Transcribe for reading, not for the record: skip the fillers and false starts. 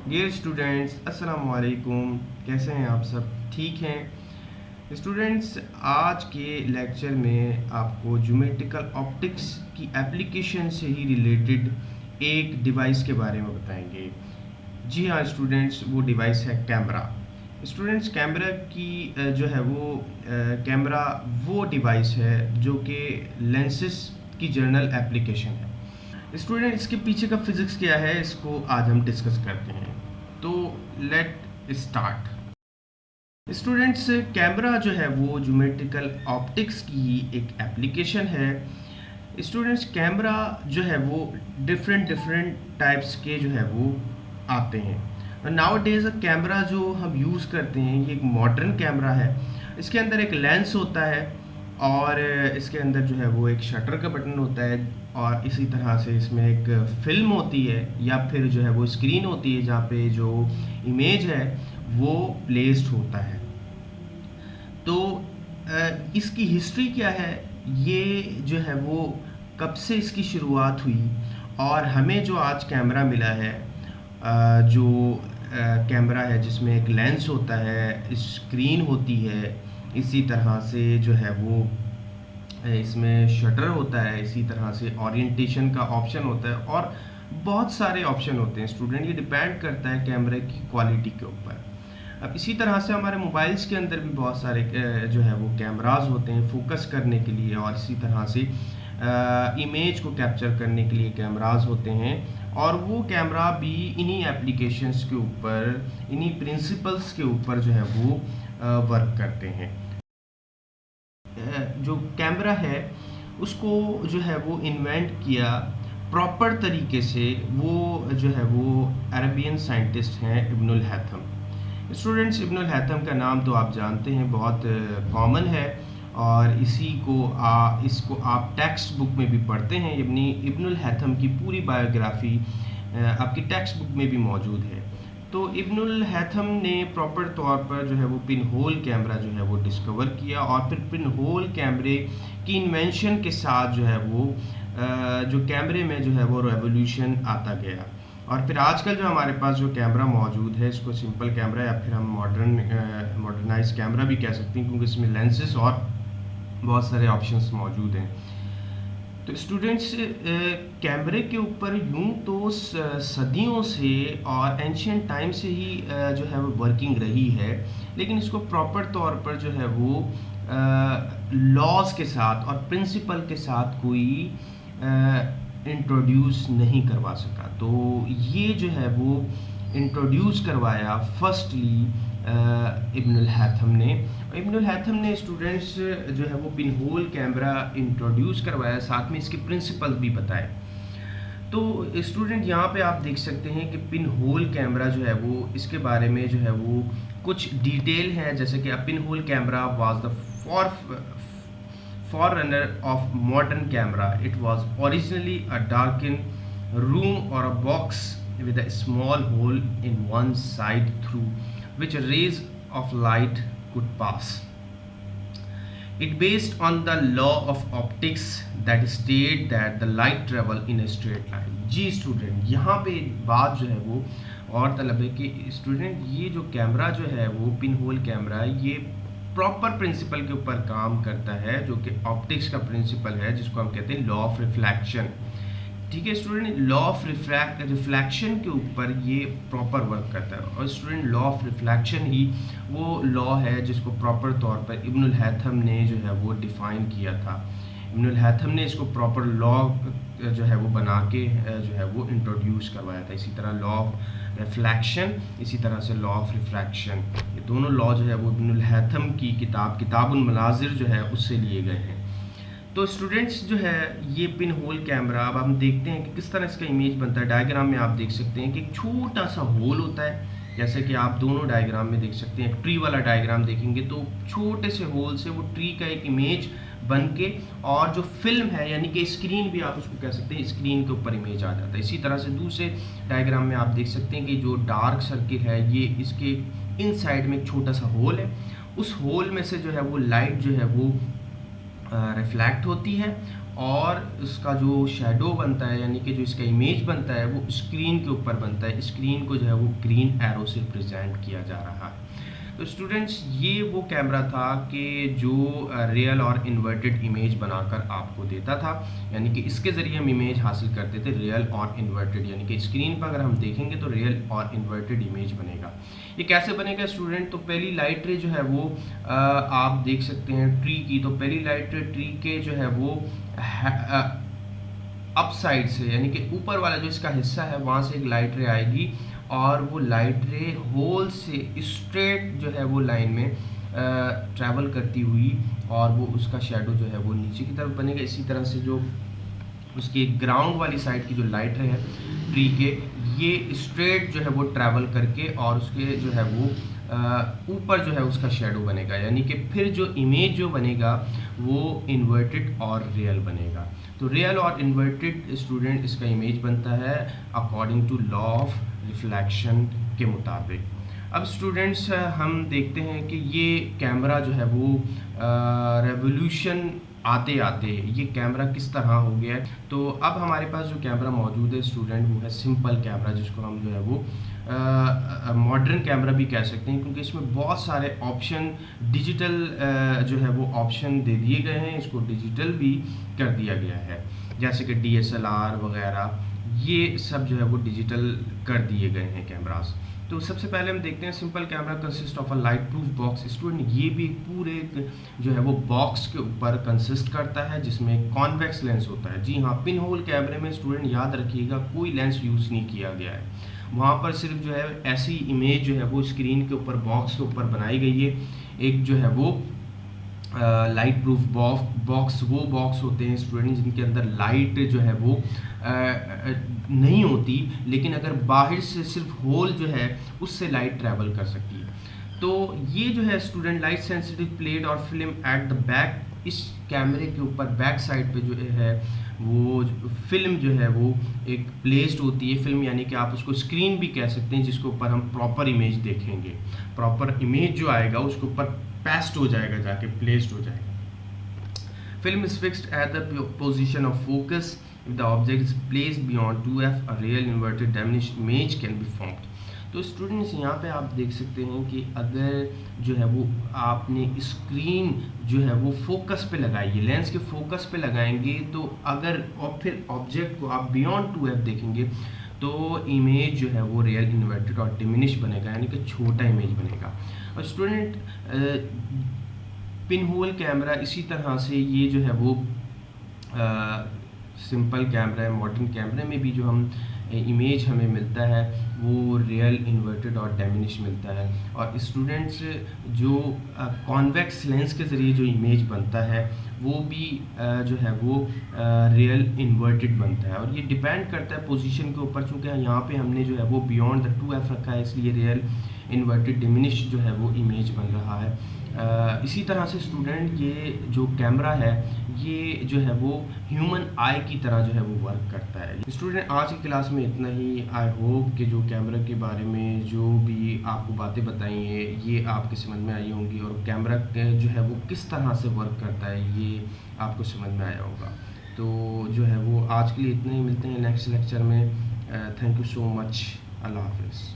Dear students, अस्सलाम वालेकुम। कैसे हैं आप सब? ठीक हैं स्टूडेंट्स? आज के लेक्चर में आपको ज्योमेट्रिकल ऑप्टिक्स की एप्लीकेशन से ही रिलेटेड एक डिवाइस के बारे में बताएंगे। जी हाँ स्टूडेंट्स, वो डिवाइस है कैमरा। स्टूडेंट्स, कैमरा की जो है वो कैमरा वो डिवाइस है जो कि लेंसेस की जर्नल एप्लीकेशन है। स्टूडेंट, इसके पीछे का फिजिक्स क्या है, इसको आज हम डिस्कस करते हैं। तो लेट स्टार्ट। स्टूडेंट्स, कैमरा जो है वो ज्योमेट्रिकल ऑप्टिक्स की एक एप्लीकेशन है। स्टूडेंट्स, कैमरा जो है वो डिफरेंट डिफरेंट टाइप्स के जो है वो आते हैं। नाउ डेज कैमरा जो हम यूज़ करते हैं ये एक मॉडर्न कैमरा है। इसके अंदर एक लेंस होता है और इसके अंदर जो है वो एक शटर का बटन होता है और इसी तरह से इसमें एक फिल्म होती है या फिर जो है वो स्क्रीन होती है जहाँ पे जो इमेज है वो प्लेस्ड होता है। तो इसकी हिस्ट्री क्या है, ये जो है वो कब से इसकी शुरुआत हुई और हमें जो आज कैमरा मिला है, जो कैमरा है जिसमें एक लेंस होता है, स्क्रीन होती है, इसी तरह से जो है वो इसमें शटर होता है, इसी तरह से ओरिएंटेशन का ऑप्शन होता है और बहुत सारे ऑप्शन होते हैं। स्टूडेंट, ये डिपेंड करता है कैमरे की क्वालिटी के ऊपर। अब इसी तरह से हमारे मोबाइल्स के अंदर भी बहुत सारे जो है वो कैमरास होते हैं फोकस करने के लिए और इसी तरह से इमेज को कैप्चर करने के लिए कैमरास होते हैं और वो कैमरा भी इन्हीं एप्लीकेशंस के ऊपर, इन्हीं प्रिंसिपल्स के ऊपर जो है वो वर्क करते हैं। जो कैमरा है उसको जो है वो इन्वेंट किया प्रॉपर तरीके से, वो जो है वो अरबियन साइंटिस्ट हैं इब्नुल हैथम। स्टूडेंट्स, इब्नुल हैथम का नाम तो आप जानते हैं, बहुत कॉमन है और इसको आप टेक्स्ट बुक में भी पढ़ते हैं। इब्नुल हैथम की पूरी बायोग्राफी आपकी टेक्स्ट बुक में भी मौजूद है। तो इब्नुल हैथम ने प्रॉपर तौर पर जो है वो पिन होल कैमरा जो है वो डिस्कवर किया और फिर पिन होल कैमरे की इन्वेंशन के साथ जो है वो जो कैमरे में जो है वो रेवोल्यूशन आता गया और फिर आजकल जो हमारे पास जो कैमरा मौजूद है इसको सिंपल कैमरा या फिर हम मॉडर्नाइज कैमरा भी कह सकते हैं, क्योंकि इसमें लेंसेस और बहुत सारे ऑप्शंस मौजूद हैं। तो स्टूडेंट्स, कैमरे के ऊपर यूं तो सदियों से और एंशियंट टाइम से ही जो है वो वर्किंग रही है, लेकिन इसको प्रॉपर तौर पर जो है वो लॉज के साथ और प्रिंसिपल के साथ कोई इंट्रोड्यूस नहीं करवा सका। तो ये जो है वो इंट्रोड्यूस करवाया फर्स्टली इब्नुल हैथम ने। इब्नुल हैथम ने स्टूडेंट्स जो है वो पिन होल कैमरा इंट्रोड्यूस करवाया, साथ में इसके प्रिंसिपल भी बताए। तो स्टूडेंट, यहाँ पे आप देख सकते हैं कि पिन होल कैमरा जो है वो इसके बारे में जो है वो कुछ डिटेल है, जैसे कि pin hole camera was the forerunner of modern camera. It was originally a darkened room or a box with a small hole in one side through which rays of light could pass. It based on the law of optics that state that the light travel in a straight line. जी student, यहाँ पे बात जो है वो और तलब है कि स्टूडेंट ये जो कैमरा जो है वो पिन होल कैमरा ये प्रॉपर प्रिंसिपल के ऊपर काम करता है, जो कि ऑप्टिक्स का प्रिंसिपल है जिसको हम कहते हैं लॉ ऑफ रिफ्लैक्शन। ठीक है स्टूडेंट, लॉ ऑफ रिफ्लैक्शन के ऊपर ये प्रॉपर वर्क करता है और स्टूडेंट लॉ ऑफ रिफ्लैक्शन ही वो लॉ है जिसको प्रॉपर तौर पर इब्नुल हैथम ने जो है वो डिफाइन किया था। इब्नुल हैथम ने इसको प्रॉपर लॉ जो है वो बना के जो है वो इंट्रोड्यूस करवाया था। इसी तरह लॉ ऑफ रिफ्लैक्शन, इसी तरह से लॉ ऑफ रिफ्रैक्शन, ये दोनों लॉ जो है वो इब्नुल हैथम की किताबुल मनाजिर जो है उससे लिए गए हैं। तो स्टूडेंट्स जो है ये पिन होल कैमरा, अब हम देखते हैं कि किस तरह इसका इमेज बनता है। डायग्राम में आप देख सकते हैं कि एक छोटा सा होल होता है, जैसे कि आप दोनों डायग्राम में देख सकते हैं। ट्री वाला डायग्राम देखेंगे तो छोटे से होल से वो ट्री का एक इमेज बन के और जो फिल्म है यानी कि स्क्रीन भी आप उसको कह सकते हैं, स्क्रीन के ऊपर इमेज आ जाता है। इसी तरह से दूसरे डायग्राम में आप देख सकते हैं कि जो डार्क सर्किल है ये इसके इन साइड में एक छोटा सा होल है, उस होल में से जो है वो लाइट जो है वो रिफ्लेक्ट होती है और उसका जो शेडो बनता है यानी कि जो इसका इमेज बनता है वो स्क्रीन के ऊपर बनता है। स्क्रीन को जो है वो ग्रीन एरो से रिप्रेजेंट किया जा रहा है। तो स्टूडेंट्स ये वो कैमरा था कि जो रियल और इन्वर्टेड इमेज बनाकर आपको देता था, यानी कि इसके ज़रिए हम इमेज हासिल करते थे रियल और इन्वर्टेड, यानी कि स्क्रीन पर अगर हम देखेंगे तो रियल और इन्वर्टेड इमेज बनेगा। ये कैसे बनेगा स्टूडेंट? तो पहली लाइट रे जो है वो आप देख सकते हैं ट्री की, तो पहली लाइट रे ट्री के जो है वो अप साइड से यानी कि ऊपर वाला जो इसका हिस्सा है वहाँ से एक लाइट रे आएगी और वो लाइट रे होल से स्ट्रेट जो है वो लाइन में ट्रैवल करती हुई और वो उसका शेडो जो है वो नीचे की तरफ बनेगा। इसी तरह से जो उसकी ग्राउंड वाली साइड की जो लाइट रे है ट्री के, ये स्ट्रेट जो है वो ट्रैवल करके और उसके जो है वो ऊपर जो है उसका शेडो बनेगा, यानी कि फिर जो इमेज जो बनेगा वो इन्वर्टेड और रियल बनेगा। तो रियल और इन्वर्टेड स्टूडेंट इसका इमेज बनता है according to law of reflection के मुताबिक। अब स्टूडेंट्स हम देखते हैं कि ये कैमरा जो है वो रेवोल्यूशन आते आते ये कैमरा किस तरह हो गया है। तो अब हमारे पास जो कैमरा मौजूद है स्टूडेंट वो है सिंपल कैमरा, जिसको हम जो है वो मॉडर्न कैमरा भी कह सकते हैं, क्योंकि इसमें बहुत सारे ऑप्शन डिजिटल जो है वो ऑप्शन दे दिए गए हैं, इसको डिजिटल भी कर दिया गया है, जैसे कि DSLR वगैरह ये सब जो है वो डिजिटल कर दिए गए हैं कैमरास। तो सबसे पहले हम देखते हैं simple camera consist of a light proof box. Student ये भी पूरे जो है वो बॉक्स के ऊपर कंसिस्ट करता है जिसमें कॉन्वेक्स लेंस होता है। जी हाँ, पिन होल कैमरे में स्टूडेंट याद रखिएगा कोई लेंस यूज़ नहीं किया गया है, वहाँ पर सिर्फ जो है ऐसी इमेज जो है वो स्क्रीन के ऊपर बॉक्स के ऊपर बनाई गई है। एक जो है वो लाइट प्रूफ बॉक्स वो बॉक्स होते हैं स्टूडेंट जिनके अंदर लाइट जो है वो नहीं होती, लेकिन अगर बाहर से सिर्फ होल जो है उससे लाइट ट्रैवल कर सकती है। तो ये जो है स्टूडेंट लाइट सेंसिटिव प्लेट और फिल्म एट द बैक, इस कैमरे के ऊपर बैक साइड पे जो है वो फिल्म जो है वो एक प्लेस्ड होती है। फिल्म यानी कि आप उसको स्क्रीन भी कह सकते हैं, जिसके ऊपर हम प्रॉपर इमेज देखेंगे। प्रॉपर इमेज जो आएगा उसके ऊपर पेस्ट हो जाएगा, जाके प्लेस्ड हो जाएगा। Film is fixed at the position of focus. If the object is placed beyond 2f, a real inverted diminished image can be formed. तो स्टूडेंट्स यहाँ पे आप देख सकते हैं कि अगर जो है वो आपने स्क्रीन जो है वो फोकस पे लगाई है, लेंस के फोकस पे लगाएंगे, तो अगर और फिर ऑब्जेक्ट को आप बियॉन्ड 2f देखेंगे तो इमेज जो है वो रियल इन्वर्टेड और डिमिनिश बनेगा, यानी कि छोटा इमेज बनेगा। और स्टूडेंट पिन होल कैमरा इसी तरह से ये जो है वो सिंपल कैमरा है, मॉडर्न कैमरे में भी जो हम इमेज हमें मिलता है वो रियल इन्वर्टेड और डिमिनिश मिलता है। और स्टूडेंट्स जो कॉन्वेक्स लेंस के ज़रिए जो इमेज बनता है वो भी जो है वो रियल इन्वर्टेड बनता है, और ये डिपेंड करता है पोजीशन के ऊपर। चूँकि यहाँ पे हमने जो है वो बियॉन्ड द 2f रखा है, इसलिए रियल इन्वर्टेड डिमिनिश जो है वो इमेज बन रहा है। इसी तरह से स्टूडेंट ये जो कैमरा है ये जो है वो ह्यूमन आई की तरह जो है वो वर्क करता है। स्टूडेंट आज की क्लास में इतना ही। आई होप कि जो कैमरा के बारे में जो भी आपको बातें बताई हैं ये आपके समझ में आई होंगी, और कैमरा जो है वो किस तरह से वर्क करता है ये आपको समझ में आया होगा। तो जो है वो आज के लिए इतना ही, मिलते हैं नेक्स्ट लेक्चर में। Thank you so much. अल्लाह हाफिज़।